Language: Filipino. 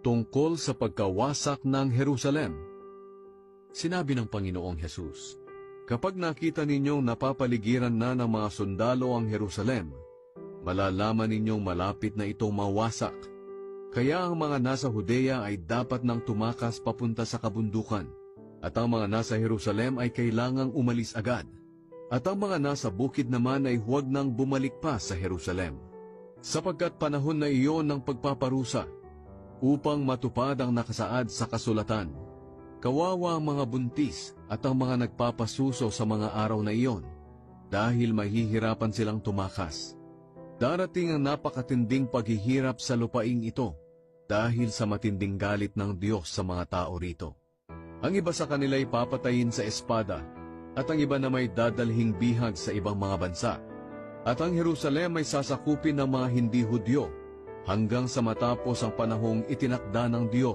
tungkol sa pagkawasak ng Jerusalem. Sinabi ng Panginoong Hesus, "Kapag nakita ninyong napapaligiran na ng mga sundalo ang Jerusalem, malalaman ninyong malapit na itong mawasak. Kaya ang mga nasa Judea ay dapat nang tumakas papunta sa kabundukan, at ang mga nasa Jerusalem ay kailangang umalis agad. At ang mga nasa bukid naman ay huwag nang bumalik pa sa Jerusalem, sapagkat panahon na iyon ng pagpaparusa, upang matupad ang nakasaad sa kasulatan. Kawawa ang mga buntis at ang mga nagpapasuso sa mga araw na iyon, dahil mahihirapan silang tumakas. Darating ang napakatinding paghihirap sa lupaing ito, dahil sa matinding galit ng Diyos sa mga tao rito. Ang iba sa kanila ay papatayin sa espada, at ang iba na may dadalhing bihag sa ibang mga bansa. At ang Jerusalem ay sasakupin ng mga hindi Hudyo, hanggang sa matapos ang panahong itinakda ng Diyos.